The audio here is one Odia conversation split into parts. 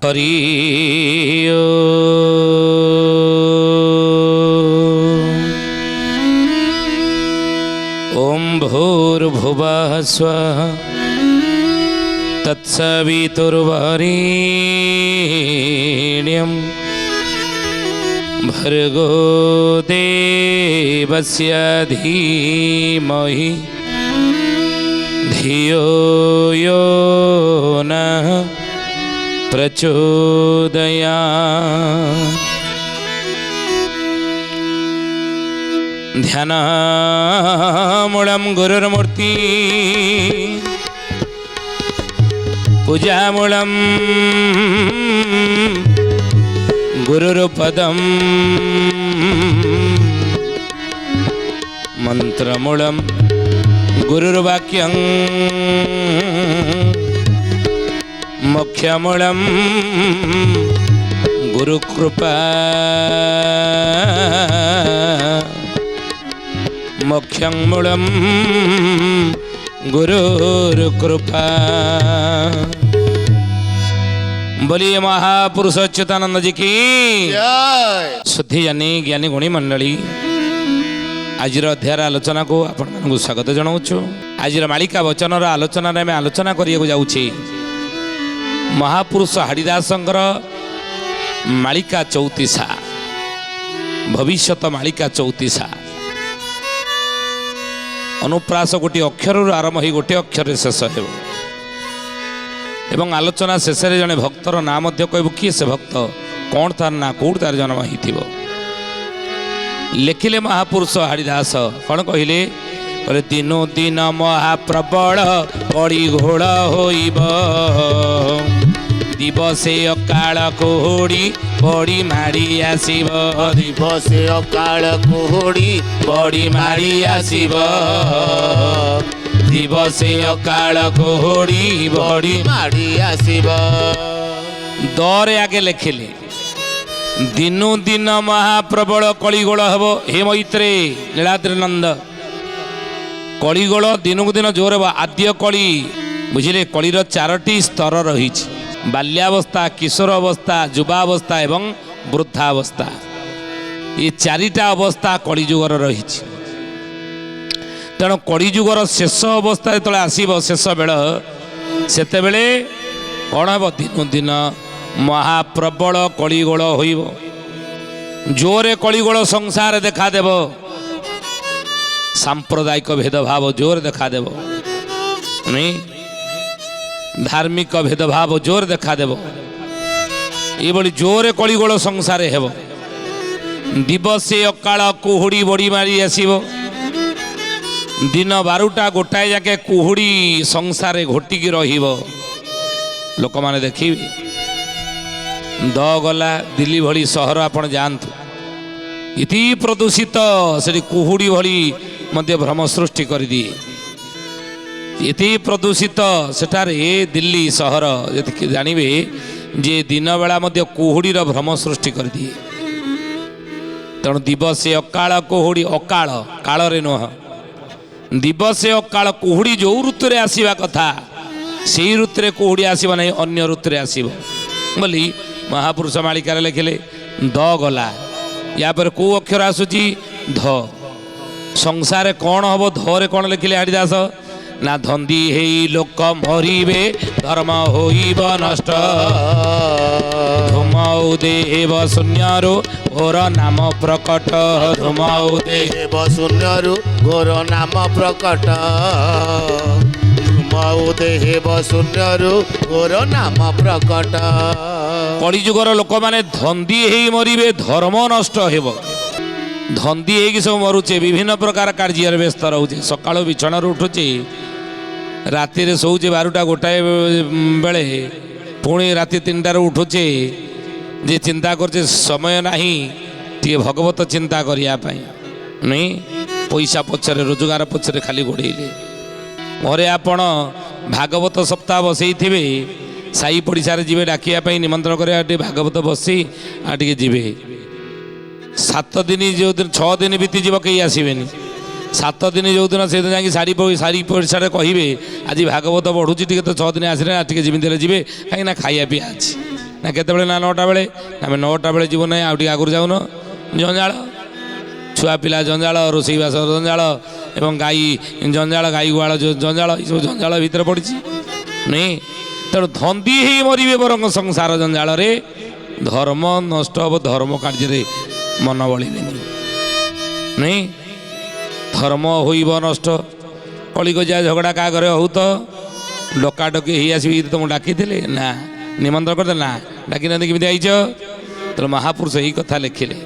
हरि ओम भूर्भुवः स्वः तत्सवितुर्वरेण्यं भर्गो देवस्य धीमहि धियो यो नः प्रचोदयात्। ध्यानमूलं गुरुर्मूर्ति पूजामूलं गुरुर्पदं मंत्रमूलं गुरुर्वाक्यं मोक्षमूलं गुरुकृपा मोक्षं मूलं गुरुकृपा। बोलिए महापुरुष अच्युतानंद जी की शुद्धि जानी ज्ञानी गुणी मंडली। आज अध्याय आलोचना को आपण स्वागत जनाऊँ। आज मालिका वचन आलोचना आम आलोचना करने जाऊँचे महापुरुष हाड़ीदासंकर मालिका चौतीसा भविष्यत मालिका चौतीसा अनुप्रास गोटे अक्षर आरंभ हो गोटे अक्षर शेष हो एवं आलोचना शेष जड़े भक्तर ना कहबू किए से भक्त कौन तार ना कौट तार जन्म हो लिखिले महापुरुष हाड़ीदास कौन कहले दिनो दिन महाप्रबल कड़ी घोड़ होइब दिवसे अकाल कुहुड़ी बड़ी माड़ी आसीब दिवसे अकाल कुहुड़ी बड़ी माड़ी आसीब दिवसे अकाल कुहुड़ी बड़ी माड़ी आसीब। दरे आगे लिखिले दिनु दिन महाप्रबल कलिगोल हब हे मैत्रे नीलाद्री नंद कलिगोल दिनकू दिन जोर हे आद्य कली बुझिले कलिर चारोटी स्तर रही बाल्यावस्था किशोर अवस्था युवावस्था एवं वृद्धावस्था ये चारिटा अवस्था कलिजुगर रही तेणु कलिजुगर शेष अवस्था जो आसब शेष बेल से कौन हे दिनु दिन महाप्रबल कलिगोल होइब जोरे कलिगोल संसार देखादेव सांप्रदायिक भेदभाव जोर देखादेव नहीं धार्मिक भेदभाव जोर देखादेव ये जोरे कलिगोल संसार हेब दिवसे अकाल कुहुड़ी बड़ी मारी आसीब दिन 12टा गोटाए जाके कुहुड़ी संसार घोटिकी रहिब लोक माने देखिबे द गला दिल्ली भली सहर आपण जानतु इति प्रदूषित से कुहुड़ी भली मध्य भ्रम सृष्टि कर दिए इति प्रदूषित सेठारे दिल्ली सहर जी जानवे जे दिन बेला मध्य कुहुड़ीर भ्रम सृष्टि कर दिए तेणु दिवसे अकाल कुहुड़ी अकाल काल नुह दिवसे अकाल कुहुड़ी जो ऋतु आसवा कथा से ऋतु कुहुड़ी आसवा नहीं अन्य ऋतु आसब बोली महापुरुष मालिकार लिखिले द गला या पर को अक्षर आसूची ध संसार कौन हम धरे कौन लिखिले हाड़ीदास ना धंदी हे लोक मरिबे धर्म होइब नष्ट धूमौ देव शून्यरु घोर नाम प्रकट धूमौ देव शून्यरु घोर नाम प्रकट धूमौ देव शून्यरु घोर नाम प्रकट। कलिजुगर लोक माने धंदी हे मरिबे धर्म नष्ट हेब धंदी हे सब मरुचे विभिन्न प्रकार कार्य व्यस्त रोचे सकाळ बिछणारू उठुचे राति शोचे 12टा गोटाए बेले पुणी राति 3टार उठुचे जे चिंता करचे समय नहीं टे भगवत चिंता करने नहीं पैसा पछरे रोजगार पछरे खाली गोड़े घरे आपण भागवत सप्ताह बसई थे साई पड़िशार जी डाकिया निमंत्रण कर भागवत बसी आटे जी 7 दिन जो दिन 6 दिन बीतीज कहीं आसबे 7 दिन जो दिन से दिन साड़ी पड़िशा कहे आज भागवत बढ़ुची टे तो 6 दिन आसने टे जमी जी कहीं खाया पीया अच्छी ନା କେତେବେଳେ ନା 9ଟା ବେଳେ। ଆମେ 9ଟା ବେଳେ ଯିବୁ ନାହିଁ, ଆଉ ଟିକେ ଆଗରୁ ଯାଉନ। ଜଞ୍ଜାଳ, ଛୁଆ ପିଲା ଜଞ୍ଜାଳ, ରୋଷେଇବାସ ଜଞ୍ଜାଳ ଏବଂ ଗାଈ ଜଞ୍ଜାଳ, ଗାଈ ଗୁହାଳ ଜଞ୍ଜାଳ, ଏସବୁ ଜଞ୍ଜାଳ ଭିତରେ ପଡ଼ିଛି ନାଇଁ। ତେଣୁ ଧନ୍ଦି ହେଇ ମରିବେ ବରଂ ସଂସାର ଜଞ୍ଜାଳରେ, ଧର୍ମ ନଷ୍ଟ ହେବ, ଧର୍ମ କାର୍ଯ୍ୟରେ ମନ ବଳିବେନି ନାଇଁ। ଧର୍ମ ହୋଇବ ନଷ୍ଟ। କଳିକଜିଆ ଝଗଡ଼ା କାହା ଘରେ ହଉ ତ ଡକାଡକି ହେଇ ଆସିବି ତମକୁ ଡାକିଥିଲେ ନା, ନିମନ୍ତ୍ରଣ କରିଥିଲେ ନା, ଡାକିନାହାନ୍ତି, କେମିତି ଆଇଛ? ତେଣୁ ମହାପୁରୁଷ ଏଇ କଥା ଲେଖିଲେ।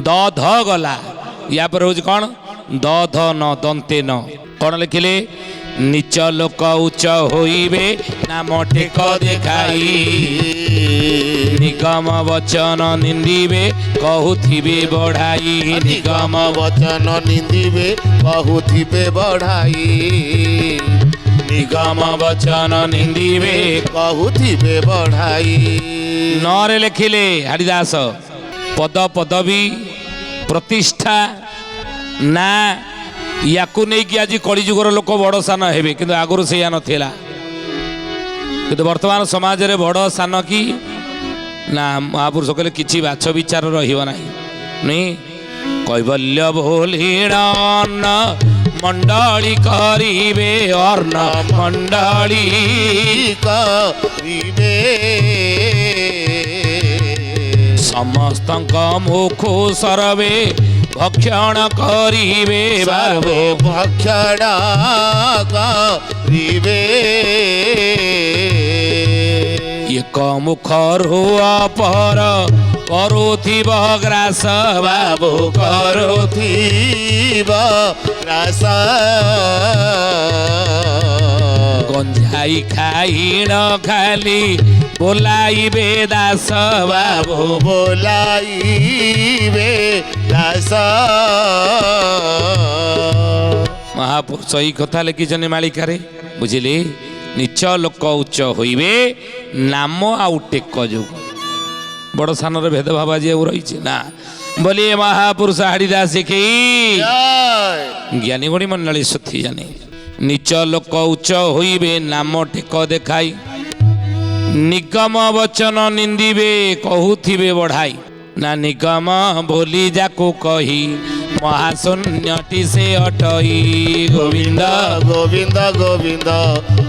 ଦ ଧ ଗଲା, ୟା ପରେ ହେଉଛି କ'ଣ? ଦ ଧ ନ ଦନ୍ତେ ନ। କ'ଣ ଲେଖିଲେ? ନିଚ ଲୋକ ଉଚ୍ଚ ହୋଇବେ ନାମ ଟେକ ଦେଖାଇ, ନିଗମ ବଚନ ନିନ୍ଦିବେ କହୁଥିବେ ବଢ଼ାଇ। ନିଗମ ବଚନ ନିନ୍ଦିବେ କହୁଥିବେ ବଢ଼ାଇ, ନିଗମ ବଚନ ନିନ୍ଦିବେ କହୁଥିବେ ବଢ଼ାଇ। ନରେ ଲେଖିଲେ ହାରିଦାସ, ପଦ ପଦବୀ ପ୍ରତିଷ୍ଠା ନା, ୟାକୁ ନେଇକି ଆଜି କଳିଯୁଗର ଲୋକ ବଡ଼ ସାନ ହେବେ, କିନ୍ତୁ ଆଗରୁ ସେଇଆ ନଥିଲା। କିନ୍ତୁ ବର୍ତ୍ତମାନ ସମାଜରେ ବଡ଼ ସାନ କି ନା, ମହାପୁରୁଷ କହିଲେ କିଛି ବାଛ ବିଚାର ରହିବ ନାହିଁ ନାଇଁ। କୈବଲ୍ୟ ଭୋଲିଣ ଅନ୍ନ ମଣ୍ଡଳୀ କରିବେ, ଅର୍ଣ୍ଣ ମଣ୍ଡଳୀ କରିବେ, ସମସ୍ତଙ୍କ ମୁଖ ସରବେ ଭକ୍ଷଣ କରିବେ, ସର୍ବେ ଭକ୍ଷଣ କରିବେ। ଏକ ମୁଖରୁ ଅପର କରୁଥିବ ଗ୍ରାସ, ବାବୁ କରୁଥିବ ଗ୍ରାସ, ଗଞ୍ଜାଇ ଖାଇଣ ଖାଲି ବୋଲାଇବେ ଦାସ, ବାବୁ ବୋଲାଇବେ ଦାସ। ମହାପୁରୁଷ ଏଇ କଥା ଲେଖିଛନ୍ତି ମାଳିକାରେ, ବୁଝିଲେ। ନିଚ ଲୋକ ଉଚ୍ଚ ହୋଇବେ ନାମ ଆଉ ଟେକ ଯୋଗୁଁ। ବଡ଼ ସାନର ଭେଦଭାବ ଆଜି ଆଉ ରହିଛି ନା। ବୋଲି ମହାପୁରୁଷ ହାଡ଼ିଦାସ ଶିଖେଇ ଜ୍ଞାନୀ ଗୁଣୀ ମଣ୍ଡଳୀ ସୁଥି ଜାନେ। ନିଚ ଲୋକ ଉଚ୍ଚ ହୋଇବେ ନାମ ଟେକ ଦେଖାଇ, ନିଗମ ବଚନ ନିନ୍ଦିବେ କହୁଥିବେ ବଢ଼ାଇ। ନା ନିଗମ ବୋଲି ଯାକୁ କହି ମହାଶୂନ୍ୟଟି ସେ ଅଟଇ। ଗୋବିନ୍ଦ ଗୋବିନ୍ଦ ଗୋବିନ୍ଦ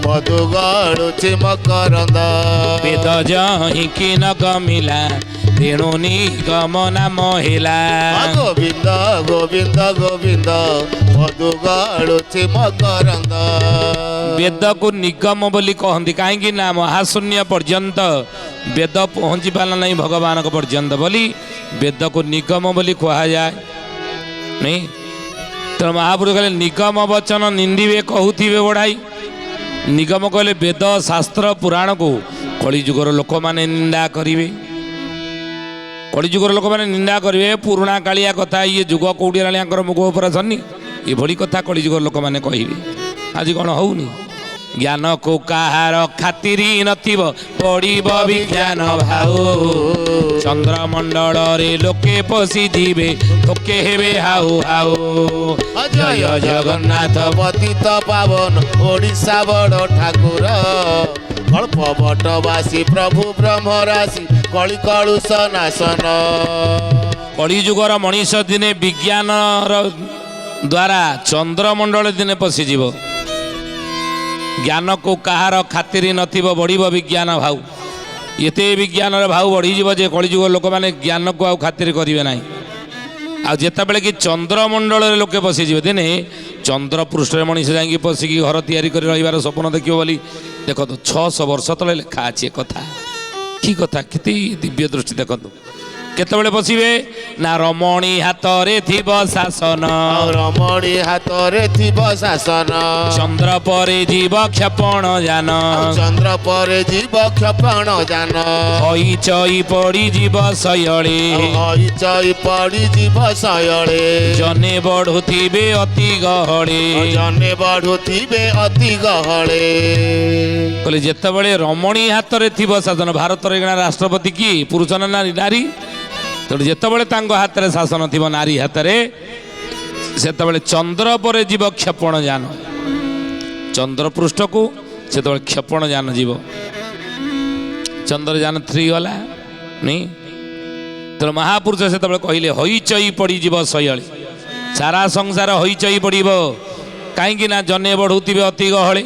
ମଧୁ ଗଡ଼ୁଛି ମକରନ୍ଦ, ବେଦ ଯହିଁକି ନ ଗମିଲା ତେଣୁ ନିଗମ ନାମ ହେଲା। ଗୋବିନ୍ଦ ଗୋବିନ୍ଦ ଗୋବିନ୍ଦ ମଧୁ ଗଡ଼ୁଛି ମକରନ୍ଦ। ବେଦକୁ ନିଗମ ବୋଲି କହନ୍ତି, କାହିଁକି ନା ମହାଶୂନ୍ୟ ପର୍ଯ୍ୟନ୍ତ ବେଦ ପହଞ୍ଚି ପାରିଲା ନାହିଁ ଭଗବାନଙ୍କ ପର୍ଯ୍ୟନ୍ତ ବୋଲି ବେଦକୁ ନିଗମ ବୋଲି କୁହାଯାଏ ନାଇଁ। ତେଣୁ ମହାପୁରୁଷ କହିଲେ ନିଗମ ବଚନ ନିନ୍ଦିବେ କହୁଥିବେ ବଢ଼ାଇ। ନିଗମ କହିଲେ ବେଦ ଶାସ୍ତ୍ର ପୁରାଣକୁ କଳିଯୁଗର ଲୋକମାନେ ନିନ୍ଦା କରିବେ। କଳିଯୁଗର ଲୋକମାନେ ନିନ୍ଦା କରିବେ, ପୁରୁଣା କାଳିଆ କଥା, ଇଏ ଯୁଗ କୋଉଠି ହେଲାଣି ଆଙ୍କର ମୁଗ ଉପରେ ସନ୍ନି, ଏଭଳି କଥା କଳିଯୁଗର ଲୋକମାନେ କହିବେ। ଆଜି କ'ଣ ହଉନି? ଜ୍ଞାନକୁ କାହାର ଖାତିରି ନଥିବ ପଡ଼ିବ ବିଜ୍ଞାନ ଭାଉ, ଚନ୍ଦ୍ରମଣ୍ଡଳରେ ଲୋକେ ପଶିଯିବେ ଥୋକେ ହେବେ ହାଉ ହାଉ। ଜୟ ଜଗନ୍ନାଥ ପତିତ ପାବନ ଓଡ଼ିଶା ବଡ଼ ଠାକୁର, କଳ୍ପବଟବାସୀ ପ୍ରଭୁ ବ୍ରହ୍ମରାଶି କଳି କଳୁଷ ନାଶନ। କଳିଯୁଗର ମଣିଷ ଦିନେ ବିଜ୍ଞାନର ଦ୍ୱାରା ଚନ୍ଦ୍ରମଣ୍ଡଳ ଦିନେ ପଶିଯିବ। ଜ୍ଞାନକୁ କାହାର ଖାତିରି ନଥିବ ବଢ଼ିବ ବିଜ୍ଞାନ ଭାଉ। ଏତେ ବିଜ୍ଞାନର ଭାଉ ବଢ଼ିଯିବ ଯେ କଳିଯୁଗ ଲୋକମାନେ ଜ୍ଞାନକୁ ଆଉ ଖାତିରି କରିବେ ନାହିଁ। ଆଉ ଯେତେବେଳେ କି ଚନ୍ଦ୍ରମଣ୍ଡଳରେ ଲୋକେ ପଶିଯିବେ, ଦିନେ ଚନ୍ଦ୍ର ପୃଷ୍ଠରେ ମଣିଷ ଯାଇକି ପଶିକି ଘର ତିଆରି କରି ରହିବାର ସ୍ୱପ୍ନ ଦେଖିବ ବୋଲି ଦେଖନ୍ତୁ 600 ବର୍ଷ ତଳେ ଲେଖା ଅଛି ଏ କଥା। କି କଥା, କେତେ ଦିବ୍ୟ ଦୃଷ୍ଟି ଦେଖନ୍ତୁ। କେତେବେଳେ ପଶିବେ ନା ରମଣୀ ହାତରେ ଥିବ ଶାସନ, ରମଣୀ ହାତରେ ଥିବ ଶାସନ, ଚନ୍ଦ୍ର ପରେ ଯିବ କ୍ଷେପଣ ଯାନ, ଚନ୍ଦ୍ର ପରେ ଯିବ କ୍ଷେପଣ ଯାନ, ହଇଚଇ ପଡ଼ିଯିବ ଶୟଳେ, ହଇଚଇ ପଡ଼ିଯିବ ଶୟଳେ, ଜନେ ବଢୁଥିବେ ଅତି ଗହଳେ। ଜନେ ବଢୁଥିବେ ଅତି ଗହଳେ। କହିଲେ ଯେତେବେଳେ ରମଣୀ ହାତରେ ଥିବ ଶାସନ, ଭାରତର ଏଇନା ରାଷ୍ଟ୍ରପତି କିଏ, ପୁରୁଷ ନା ନାରୀ? ତେଣୁ ଯେତେବେଳେ ତାଙ୍କ ହାତରେ ଶାସନ ଥିବ, ନାରୀ ହାତରେ, ସେତେବେଳେ ଚନ୍ଦ୍ର ପରେ ଯିବ କ୍ଷେପଣ ଯାନ, ଚନ୍ଦ୍ର ପୃଷ୍ଠକୁ ସେତେବେଳେ କ୍ଷେପଣ ଯାନ ଯିବ। ଚନ୍ଦ୍ରଯାନ 3 ଗଲା ନାଇଁ ତେଣୁ ମହାପୁରୁଷ ସେତେବେଳେ କହିଲେ ହଇଚଇ ପଡ଼ିଯିବ ଶୟଳି ସାରା ସଂସାର ହଇଚଇ ପଡ଼ିବ କାହିଁକି ନା ଜନେ ବଢ଼ୁଥିବେ ଅତି ଗହଳି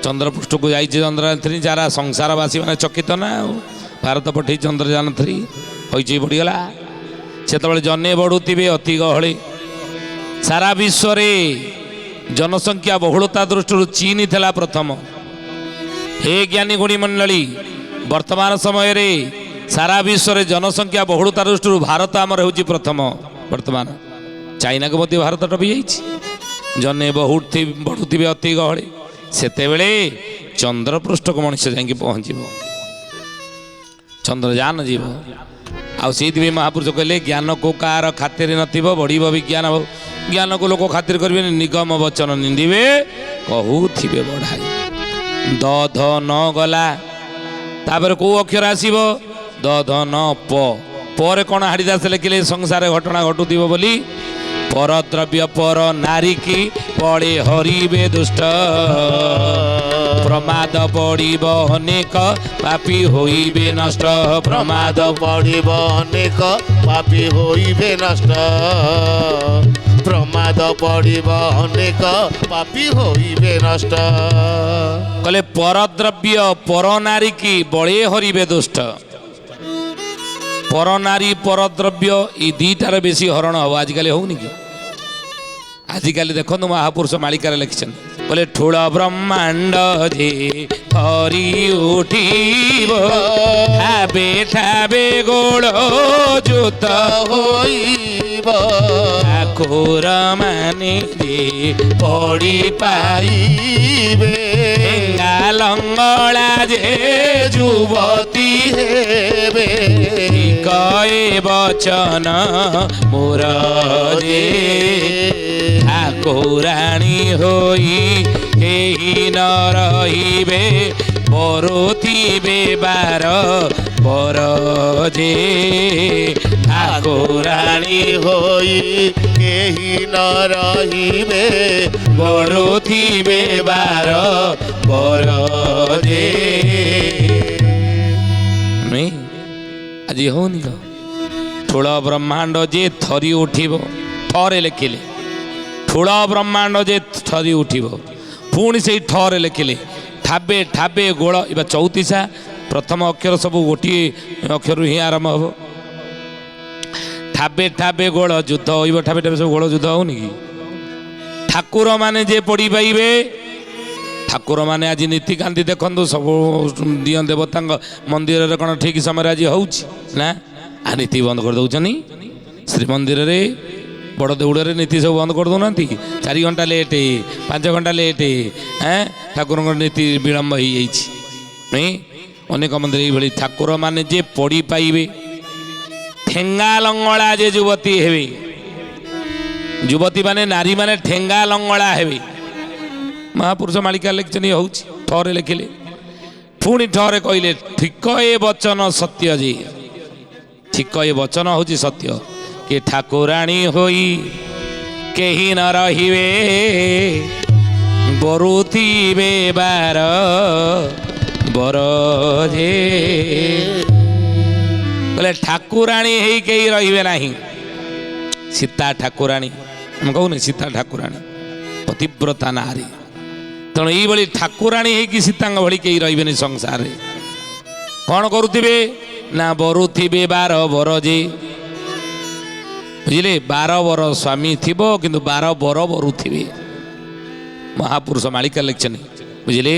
ଚନ୍ଦ୍ରପୃଷ୍ଠକୁ ଯାଇଛି ଚନ୍ଦ୍ରଯାନ 3 ସାରା ସଂସାରବାସୀ ମାନେ ଚକିତ ନା ଆଉ ଭାରତ ପଠେଇ ଚନ୍ଦ୍ରଯାନ 3 ହଇଚଇ ପଡ଼ିଗଲା ସେତେବେଳେ ଜନେ ବଢ଼ୁଥିବେ ଅତି ଗହଳି ସାରା ବିଶ୍ୱରେ ଜନସଂଖ୍ୟା ବହୁଳତା ଦୃଷ୍ଟିରୁ ଚୀନ ଥିଲା ପ୍ରଥମ ହେ ଜ୍ଞାନୀ ଗୁଣୀ ମଣ୍ଡଳୀ ବର୍ତ୍ତମାନ ସମୟରେ ସାରା ବିଶ୍ୱରେ ଜନସଂଖ୍ୟା ବହୁଳତା ଦୃଷ୍ଟିରୁ ଭାରତ ଆମର ହେଉଛି ପ୍ରଥମ ବର୍ତ୍ତମାନ ଚାଇନାକୁ ମଧ୍ୟ ଭାରତ ଟପି ଯାଇଛି ଜନେ ବଢ଼ୁଥିବେ ଅତି ଗହଳି ସେତେବେଳେ ଚନ୍ଦ୍ରପୃଷ୍ଠକୁ ମଣିଷ ଯାଇକି ପହଞ୍ଚିବ ଚନ୍ଦ୍ରଯାନ ଯିବ ଆଉ ସେଇଥିପାଇଁ ମହାପୁରୁଷ କହିଲେ ଜ୍ଞାନକୁ କାହାର ଖାତିର ନଥିବ ବଢ଼ିବ ବିଜ୍ଞାନ ଜ୍ଞାନକୁ ଲୋକ ଖାତିର କରିବେନି ନିଗମ ବଚନ ନିନ୍ଦିବେ କହୁଥିବେ ବଢ଼ାଇ ଦ ଧ ନ ଗଲା ତାପରେ କେଉଁ ଅକ୍ଷର ଆସିବ ଦ ଧ ନ ପ ପରେ କ'ଣ ହାଡ଼ିଦାସ ଲେଖିଲେ ସଂସାରରେ ଘଟଣା ଘଟୁଥିବ ବୋଲି ପରଦ୍ରବ୍ୟ ପର ନାରୀ କି ପଡ଼େ ହରିବେ ଦୁଷ୍ଟ ପ୍ରମାଦ ପଡ଼ିବ ଅନେକ ପାପୀ ହୋଇବେ ନଷ୍ଟ ପ୍ରମାଦ ପଡ଼ିବ ଅନେକ ପାପୀ ହୋଇବେ ନଷ୍ଟ ପ୍ରମାଦ ପଡ଼ିବ ଅନେକ ପାପୀ ହୋଇବେ ନଷ୍ଟ କହିଲେ ପରଦ୍ରବ୍ୟ ପର ନାରୀ କି ବଳେ ହରିବେ ଦୁଷ୍ଟ ପରନାରୀ ପରଦ୍ରବ୍ୟ ଏଇ ଦୁଇଟାରେ ବେଶୀ ହରଣ ହବ ଆଜିକାଲି ହଉନି କି ଆଜିକାଲି ଦେଖନ୍ତୁ ମହାପୁରୁଷ ମାଳିକାରେ ଲେଖିଛନ୍ତି ବୋଲେ ଠୁଳ ବ୍ରହ୍ମାଣ୍ଡ ଯେ ଧରି ଉଠିବ ଠାବେ ଠାବେ ଗୋଳ ଜୋତ ହୋଇବ ଠାକୁର ମାନେ ଯେ ପଡ଼ି ପାଇବେ ଲଙ୍ଗଳା ଯେ ଯୁବତୀ ହେବେ କଏ ବଚନ ମୋର ଯେ ଠାକୁରାଣୀ ହୋଇ କେହି ନ ରହିବେ ବରୁଥିବେ ବାର ବର ଯେ ଠାକୁରାଣୀ ହୋଇ କେହି ନ ରହିବେ ବରୁଥିବେ ବାର ବର ଯେ ଆଜି ହଉନି ତ ଠୁଳ ବ୍ରହ୍ମାଣ୍ଡ ଯେ ଥରି ଉଠିବ ଠରେ ଲେଖିଲେ ଠୁଳ ବ୍ରହ୍ମାଣ୍ଡ ଯେ ଥରି ଉଠିବ ପୁଣି ସେଇ ଠରେ ଲେଖିଲେ ଠାବେ ଠାବେ ଗୋଳ ଏବା ଚଉତିଶା ପ୍ରଥମ ଅକ୍ଷର ସବୁ ଗୋଟିଏ ଅକ୍ଷରରୁ ହିଁ ଆରମ୍ଭ ହବ ଠାବେ ଠାବେ ଗୋଳ ଯୁଦ୍ଧ ହୋଇବ ଠାବେ ଠାବେ ସବୁ ଗୋଳ ଯୁଦ୍ଧ ହଉନି କି ଠାକୁର ମାନେ ଯେ ପଡ଼ି ପାଇବେ ଠାକୁର ମାନେ ଆଜି ନୀତିକାନ୍ତି ଦେଖନ୍ତୁ ସବୁ ଦିଅଁ ଦେବତାଙ୍କ ମନ୍ଦିରରେ କ'ଣ ଠିକ୍ ସମୟରେ ଆଜି ହେଉଛି ନା ନୀତି ବନ୍ଦ କରିଦେଉଛନ୍ତି ଶ୍ରୀମନ୍ଦିରରେ ବଡ଼ ଦେଉଳରେ ନୀତି ସବୁ ବନ୍ଦ କରିଦେଉନାହାନ୍ତି 4 ଘଣ୍ଟା ଲେଟ୍ 5 ଘଣ୍ଟା ଲେଟ୍ ଠାକୁରଙ୍କ ନୀତି ବିଳମ୍ବ ହେଇଯାଇଛି ନାଇଁ ଅନେକ ମନ୍ଦିର ଏଇଭଳି ଠାକୁର ମାନେ ଯେ ପଡ଼ି ପାଇବେ ଠେଙ୍ଗା ଲଙ୍ଗଳା ଯେ ଯୁବତୀ ହେବେ ଯୁବତୀ ମାନେ ନାରୀ ମାନେ ଠେଙ୍ଗା ଲଙ୍ଗଳା ହେବେ ମହାପୁରୁଷ ମାଳିକା ଲେଖିଛନ୍ତି ହେଉଛି ଠରେ ଲେଖିଲେ ପୁଣି ଠରେ କହିଲେ ଠିକ ଏ ବଚନ ସତ୍ୟ ଯେ ଠିକ ଏ ବଚନ ହେଉଛି ସତ୍ୟ କି ଠାକୁରାଣୀ ହୋଇ କେହି ନ ରହିବେ ବରୁଥିବେ ବାର ବର ଯେ ବୋଲେ ଠାକୁରାଣୀ ହେଇ କେହି ରହିବେ ନାହିଁ ସୀତା ଠାକୁରାଣୀ ଆମେ କହୁନି ସୀତା ଠାକୁରାଣୀ ପତିବ୍ରତା ନାରୀ ତେଣୁ ଏଇଭଳି ଠାକୁରାଣୀ ହେଇକି ସୀତାଙ୍କ ଭଳି କେହି ରହିବେନି ସଂସାରରେ କ'ଣ କରୁଥିବେ ନା ବରୁଥିବେ ବାର ବର ଯେ ବୁଝିଲେ 12 ବର ସ୍ୱାମୀ ଥିବ କିନ୍ତୁ 12 ବର ବରୁଥିବେ ମହାପୁରୁଷ ମାଳିକା ଲେଖିଛନ୍ତି ବୁଝିଲେ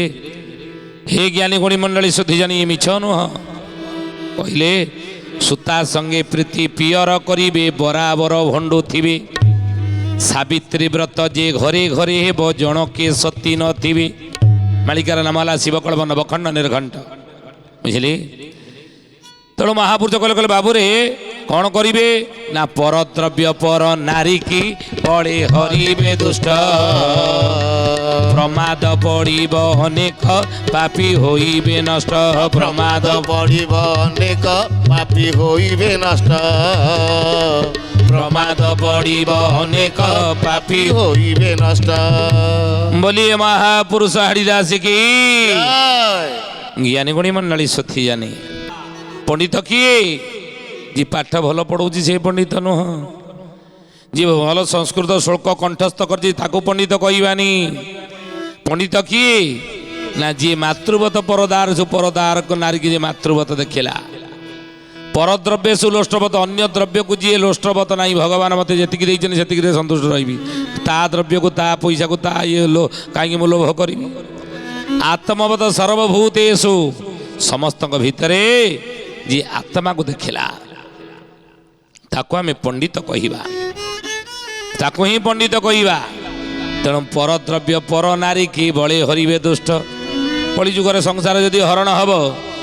ହେ ଜ୍ଞାନୀ ଗୁଣୀ ମଣ୍ଡଳୀ ସୁଧି ଜାଣି ମିଛ ନୁହଁ କହିଲେ ସୂତା ସଙ୍ଗେ ପ୍ରୀତି ପିୟର କରିବେ ବରାବର ଭଣ୍ଡୁଥିବେ ସାବିତ୍ରୀ ବ୍ରତ ଯେ ଘରେ ଘରେ ହେବ ଜଣକେ ସତୀ ନଥିବେ ମାଳିକାର ନାମ ହେଲା ଶିବକଳ୍ପ ନବଖଣ୍ଡ ନିର୍ଘଣ୍ଟ ବୁଝିଲେ ତେଣୁ ମହାପୁରୁଷ କହିଲେ କହିଲେ ବାବୁରେ କ'ଣ କରିବେ ନା ପରଦ୍ରବ୍ୟ ପର ନାରୀ କି ପଡ଼େ ହରିବେ ଦୁଷ୍ଟ ପ୍ରମାଦ ପଡ଼ିବ ଅନେକ ପାପୀ ହୋଇବେ ନଷ୍ଟ ପ୍ରମାଦ ପଡ଼ିବ ଅନେକ ପାପୀ ହୋଇବେ ନଷ୍ଟ ପ୍ରମାଦ ପଡ଼ିବ ଅନେକ ପାପୀ ହୋଇବେ ନଷ୍ଟ ବୋଲିଏ ମହାପୁରୁଷ ହାଡ଼ିଦାସ କି ଜ୍ଞାନୀ ଗୁଣୀ ମଣ୍ଡଳୀ ସଥି ଜାନି ପଣ୍ଡିତ କିଏ? ଯେ ପାଠ ଭଲ ପଢ଼ଉଛି ସେ ପଣ୍ଡିତ ନୁହଁ। ଯିଏ ଭଲ ସଂସ୍କୃତ ଶ୍ଳୋକ କଣ୍ଠସ୍ଥ କରିଛି ତାକୁ ପଣ୍ଡିତ କହିବାନି। ପଣ୍ଡିତ କିଏ? ନା ଯିଏ ମାତୃବତ ପରଦାର ପରଦାର ନାରୀକି ଯିଏ ମାତୃବତ ଦେଖିଲା। ପରଦ୍ରବ୍ୟ ସୁଲୋଷ୍ଟ୍ରବତ, ଅନ୍ୟ ଦ୍ରବ୍ୟକୁ ଯିଏ ଲୋଷ୍ଟ୍ରବତ ନାହିଁ, ଭଗବାନ ମୋତେ ଯେତିକି ଦେଇଛନ୍ତି ସେତିକିରେ ସନ୍ତୁଷ୍ଟ ରହିବି, ତା ଦ୍ରବ୍ୟକୁ ତା ପଇସାକୁ ତା କାହିଁକି ମୁଁ ଲୋଭ କରିବି। ଆତ୍ମବତ ସର୍ବଭୂତେଷୁ, ସମସ୍ତଙ୍କ ଭିତରେ ଯିଏ ଆତ୍ମାକୁ ଦେଖିଲା ତାକୁ ଆମେ ପଣ୍ଡିତ କହିବା, ତାକୁ ହିଁ ପଣ୍ଡିତ କହିବା। ତେଣୁ ପରଦ୍ରବ୍ୟ ପର ନାରୀ କି ବଳେ ହରିବେ ଦୁଷ୍ଟ। କଳି ଯୁଗରେ ସଂସାର ଯଦି ହରଣ ହେବ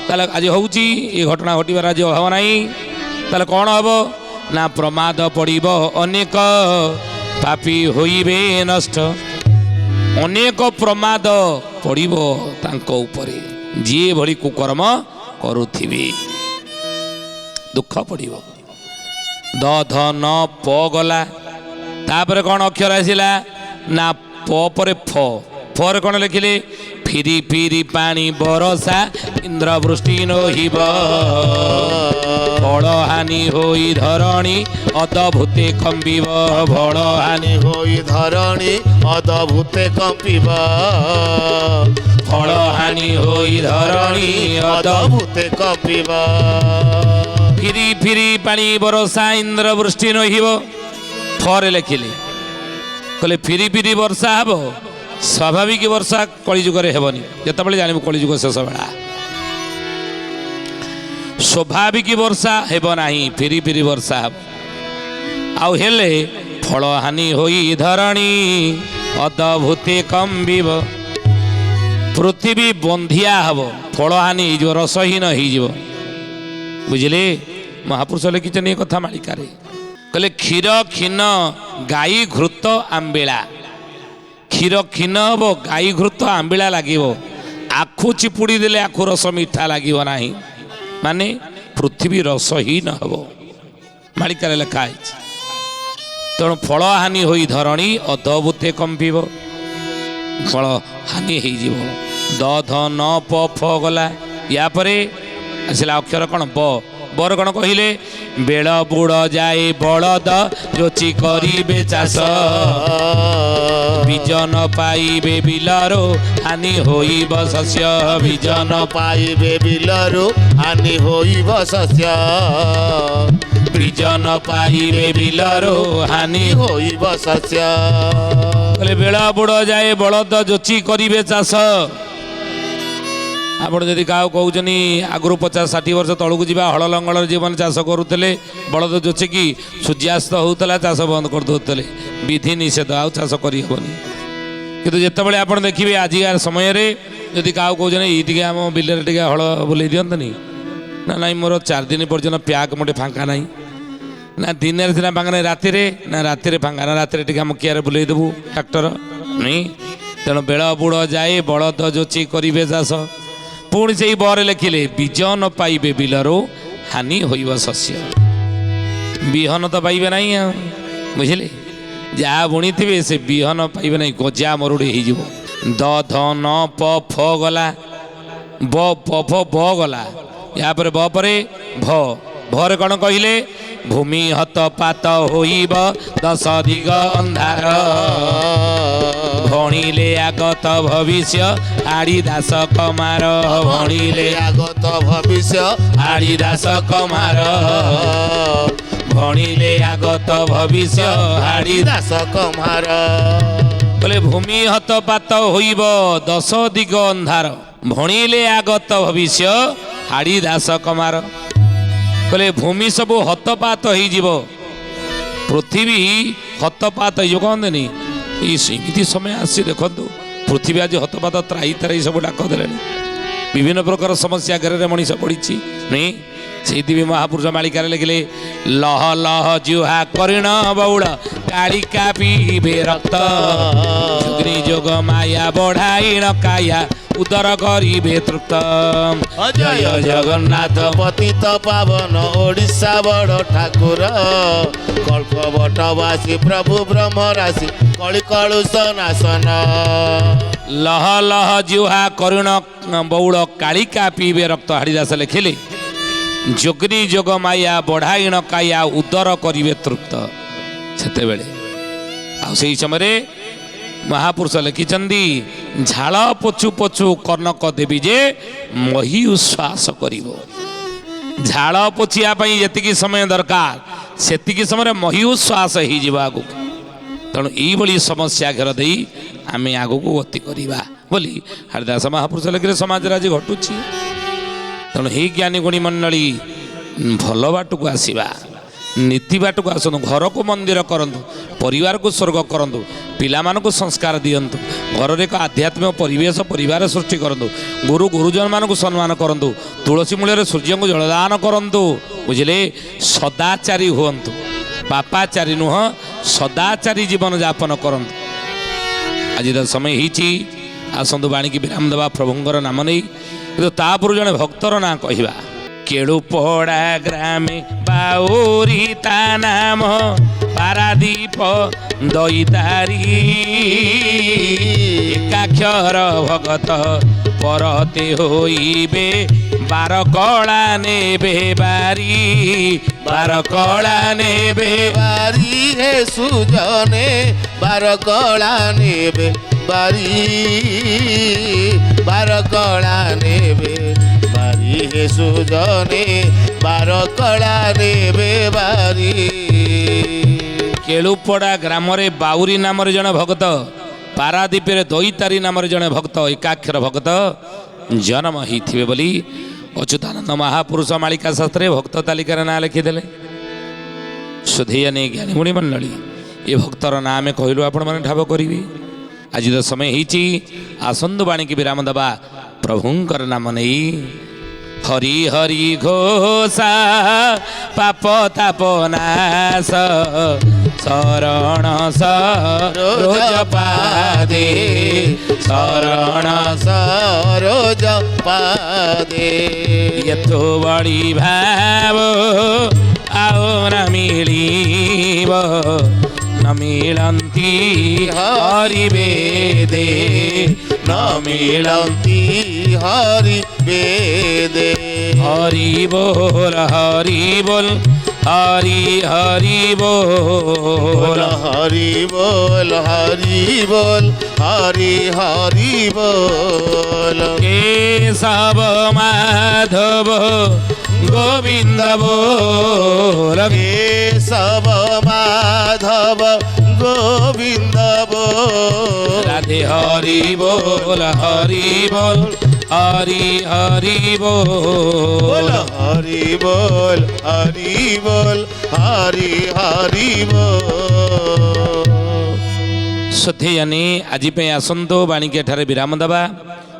ତାହେଲେ ଆଜି ହେଉଛି ଏ ଘଟଣା ଘଟିବାର ଆଜି ହେବ ନାହିଁ, ତାହେଲେ କ'ଣ ହେବ ନା ପ୍ରମାଦ ପଡ଼ିବ ଅନେକ, ପାପୀ ହୋଇବେ ନଷ୍ଟ। ଅନେକ ପ୍ରମାଦ ପଡ଼ିବ ତାଙ୍କ ଉପରେ, ଯିଏ ଭଳି କୁକର୍ମ କରୁଥିବେ ଦୁଃଖ ପଡ଼ିବ। ଦ ଧ ନ ପ ଗଲା, ତାପରେ କ'ଣ ଅକ୍ଷର ଆସିଲା ନା ପ ପରେ ଫ। ଫରେ କ'ଣ ଲେଖିଲେ? ଫିରି ଫିରି ପାଣି ବରଷା ଇନ୍ଦ୍ରବୃଷ୍ଟି ନୋହିବ, ବଳ ହାନି ହୋଇ ଧରଣୀ ଅଦଭୂତେ କମ୍ପିବ। ବଳ ହାନି ହୋଇ ଧରଣୀ ଅଦଭୂତେ କମ୍ପିବ, ବଳ ହାନି ହୋଇ ଧରଣୀ ଅଦଭୂତେ କମ୍ପିବ। ଫିରି ଫିରି ପାଣି ବରଷା ଇନ୍ଦ୍ରବୃଷ୍ଟି ନୋହିବ। ଫରେ ଲେଖିଲେ, କହିଲେ ଫିରି ଫିରି ବର୍ଷା ହେବ, ସ୍ୱାଭାବିକ ବର୍ଷା କଳିଯୁଗରେ ହେବନି। ଯେତେବେଳେ ଜାଣିବୁ କଳିଯୁଗ ଶେଷ ବେଳା, ସ୍ୱାଭାବିକ ବର୍ଷା ହେବ ନାହିଁ, ଫିରି ଫିରି ବର୍ଷା ହେବ। ଆଉ ହେଲେ ଫଳ ହାନି ହୋଇ ଧରଣୀ ଅଦଭୂତେ କମ୍ବିବ, ପୃଥିବୀ ବନ୍ଧିଆ ହେବ, ଫଳ ହାନି ହେଇଯିବ, ରସହୀନ ହେଇଯିବ। ବୁଝିଲେ? ମହାପୁରୁଷ ଲେଖିଛନ୍ତି ଏ କଥା ମାଳିକାରେ। କହିଲେ କ୍ଷୀର କ୍ଷୀଣ ଗାଈ ଘୃତ ଆମ୍ବିଳା, କ୍ଷୀର କ୍ଷୀଣ ହେବ, ଗାଈ ଘୃତ ଆମ୍ବିଳା ଲାଗିବ। ଆଖୁ ଚିପୁଡ଼ି ଦେଲେ ଆଖୁ ରସ ମିଠା ଲାଗିବ ନାହିଁ, ମାନେ ପୃଥିବୀ ରସହୀନ ହେବ, ମାଳିକାରେ ଲେଖା ହେଇଛି। ତେଣୁ ଫଳ ହାନି ହୋଇ ଧରଣୀ ଅଦଭୂତେ କମ୍ପିବ, ଫଳ ହାନି ହେଇଯିବ। ଦ ଧ ନ ପ ଫ ଗଲା, ୟା ପରେ ଆସିଲା ଅକ୍ଷର କ'ଣ ବ। बर कौन कहले बेल बुड़ जाए बलद जोची करिबे चाष बीजन पाइबे बिलरो हानि होइब शस्य बीजन पाइबे बिलरो हानि होइब शस्य बीजन पाइबे बिलरो हानि होइब शस्य बेल बुड़ जाए बलद जोची करिबे चाष आपण जदि क्या कहते आगु 50-60 वर्ष तलू जा हल लंगल जीवन चाष करुले बलद जोचिकी सूर्यास्त होता चाष बंद करदे विधि निषेध आउ चाष करहबनी किंतु जितेबाला आप देखिए आजिकार समय जदि क्या कहते ये आम बिलर टे हल बुले दिंतनी ना ना मोर 4 दिन पर्यटन प्याक मोटे फांका ना ना दिन फांका ना राति फांका ना राति आम कियारे बुले देवु ट्राक्टर नहीं तेणु बेल बुड़ जाए बलद जोची करिबे चाष पुणी से बर लिखिले बीजन पाइबे बिलरो हानि होइब शस्य विहन तो पाइबे नहीं बुझिले जहाँ बुणी थे से विहन पाइबे नहीं गजा मरुड़ी हो द ध न प फ गला ब प फ ब गला या पर ब परे भ भरे कौन कहले भूमि हत पात होइब 10 दिग अंधार भणिले आगत भविष्य आड़ीदास कमार भणिले आगत भविष्य आड़ीदास कमार भणिले आगत भविष्य आड़ीदास कमार बोले भूमि हत पात होइब 10 दिग अंधार भणिले आगत भविष्य आड़ीदास कमार कहले भूमि सब हतपात हो पृथ्वी हतपात हो कहते ये समय आसी देखु पृथ्वी आज हतपात त्राही त्राही सब डाक दे विभिन्न प्रकार समस्या घेर मनीष पड़ी नहीं से महापुरुष मालिकार लिखिले लह लह जुहा करीण बौड़ कालिका पीबे रक्त जोग्नि जोग माया बढ़ाई काया ଉଦର କରିବେ ତୃପ୍ତ। ଜୟ ଜଗନ୍ନାଥ ପତିତ ପାବନ ଓଡ଼ିଶା ବଡ଼ ଠାକୁର କଳ୍ପବଟବାସୀ ପ୍ରଭୁ ବ୍ରହ୍ମ ରାଶି କଳି କଳୁଷ ନାଶନ। ଲହ ଲହ ଜିହ୍ୱା କରୁଣ ବଉଳ କାଳିକା ପିଇବେ ରକ୍ତ। ହାଡ଼ିଦାସ ଲେଖିଲେ ଯୋଗ୍ନି ଯୋଗ ମାୟା ବଢ଼ାଇଣ କାୟା ଉଦର କରିବେ ତୃପ୍ତ। ସେତେବେଳେ ଆଉ ସେହି ସମୟରେ ମହାପୁରୁଷ ଲେଖିଛନ୍ତି ଝାଳ ପୋଛୁ ପୋଛୁ କର୍ଣ୍ଣକ ଦେବି ଯେ ମହି ଉଶ୍ୱାସ କରିବ। ଝାଳ ପୋଛିବା ପାଇଁ ଯେତିକି ସମୟ ଦରକାର ସେତିକି ସମୟରେ ମହି ଉଶ୍ୱାସ ହେଇଯିବ ଆଗକୁ। ତେଣୁ ଏଇଭଳି ସମସ୍ୟା ଘେର ଦେଇ ଆମେ ଆଗକୁ ଗତି କରିବା ବୋଲି ହରିଦାସ ମହାପୁରୁଷ ଲେଖିଲେ ସମାଜରେ ଆଜି ଘଟୁଛି। ତେଣୁ ହେଇ ଜ୍ଞାନୀ ଗୁଣୀ ମଣ୍ଡଳୀ ଭଲ ବାଟକୁ ଆସିବା, ନୀତି ବାଟକୁ ଆସନ୍ତୁ, ଘରକୁ ମନ୍ଦିର କରନ୍ତୁ, ପରିବାରକୁ ସ୍ୱର୍ଗ କରନ୍ତୁ, ପିଲାମାନଙ୍କୁ ସଂସ୍କାର ଦିଅନ୍ତୁ, ଘରରେ ଏକ ଆଧ୍ୟାତ୍ମିକ ପରିବେଶ ପରିବାର ସୃଷ୍ଟି କରନ୍ତୁ, ଗୁରୁ ଗୁରୁଜନମାନଙ୍କୁ ସମ୍ମାନ କରନ୍ତୁ, ତୁଳସୀ ମୂଳରେ ସୂର୍ଯ୍ୟଙ୍କୁ ଜଳଦାନ କରନ୍ତୁ। ବୁଝିଲେ, ସଦାଚାରୀ ହୁଅନ୍ତୁ, ପାପାଚାରୀ ନୁହଁ, ସଦାଚାରୀ ଜୀବନ ଯାପନ କରନ୍ତୁ। ଆଜି ତ ସମୟ ହେଇଛି, ଆସନ୍ତୁ ବାଣୀକି ବିରାମ ଦେବା ପ୍ରଭୁଙ୍କର ନାମ ନେଇ। କିନ୍ତୁ ତାପରୁ ଜଣେ ଭକ୍ତର ନାଁ କହିବା। କେଳୁପଡ଼ା ଗ୍ରାମେ ବାଉରୀ ତା ନାମ ପାରାଦୀପ ଦଇତାରୀ ଏକାକ୍ଷର ଭଗତ ପରତେ ହୋଇବେ ବାର କଳା ନେବେ ବାରି ବାର କଳା ନେବେ ବାରି ହେ ସୁଜନେ ବାର କଳା ନେବେ ବାରି ବାର କଳା ନେବେ ବାରି ହେ ସୁଜନେ ବାର କଳା ନେବେ ବାରି। କେଳୁପଡ଼ା ଗ୍ରାମରେ ବାଉରୀ ନାମରେ ଜଣେ ଭକ୍ତ, ପାରାଦୀପରେ ଦଇତାରୀ ନାମରେ ଜଣେ ଭକ୍ତ, ଏକାକ୍ଷର ଭକ୍ତ ଜନ୍ମ ହେଇଥିବେ ବୋଲି ଅଚ୍ୟୁତାନନ୍ଦ ମହାପୁରୁଷ ମାଳିକା ଶାସ୍ତ୍ରରେ ଭକ୍ତ ତାଲିକାରେ ନାଁ ଲେଖିଦେଲେ। ସୁଧେୟା ନେଇ ଜ୍ଞାନୀ ଗୁଣୀ ମଣ୍ଡଳୀ, ଏ ଭକ୍ତର ନାଁ ଆମେ କହିଲୁ ଆପଣମାନେ ଠାବ କରିବେ। ଆଜି ତ ସମୟ ହେଇଛି, ଆସନ୍ତୁ ବାଣୀକି ବିରାମ ଦେବା ପ୍ରଭୁଙ୍କର ନାମ ନେଇ। ହରି ହରି ଘୋଷା ପାପ ତାପ ନାଶ ଶରଣ ସରୋଜ ପାଦେ ଶରଣ ସରୋଜ ପାଦେ ଏଥୁ ବଳି ଭାବ ଆଉ ନ ମିଳିବ ନ ମିଳନ୍ତି ହରି ବେଦେ ନ ମିଳନ୍ତି ହରି ବେଦେ। ହରି ବୋଲ ହରି ବୋଲ ହରି ହରି ବୋଲ ହରି ବୋଲ ହରି ବୋଲ ହରି ହରି ବୋଲ। କେଶବ ମାଧବ ଗୋବିନ୍ଦ ବୋଲ କେଶବ ମାଧବ গোবিন্দ বল রাধে হরি বল হরি বল হরি হরি বল হরি বল হরি বল হরি হরি বল। ସୁଧେୟାନୀ ଆଜି ପାଇଁ ଆସନ୍ତୁ ବାଣୀକି ଏଠାରେ ବିରାମ ଦେବା,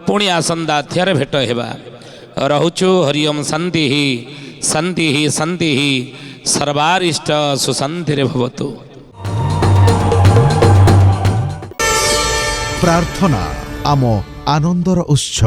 ପୁଣି ଆସନ୍ତା ଅଧ୍ୟାୟରେ ଭେଟ ହେବା। ରହୁଛୁ ହରିଓମ୍ ଶାନ୍ତି ଶାନ୍ତି ଶାନ୍ତି ସର୍ବାରିଷ୍ଟ ସୁଶାନ୍ତିରେ ଭବତୁ। ପ୍ରାର୍ଥନା ଆମ ଆନନ୍ଦର ଉତ୍ସ।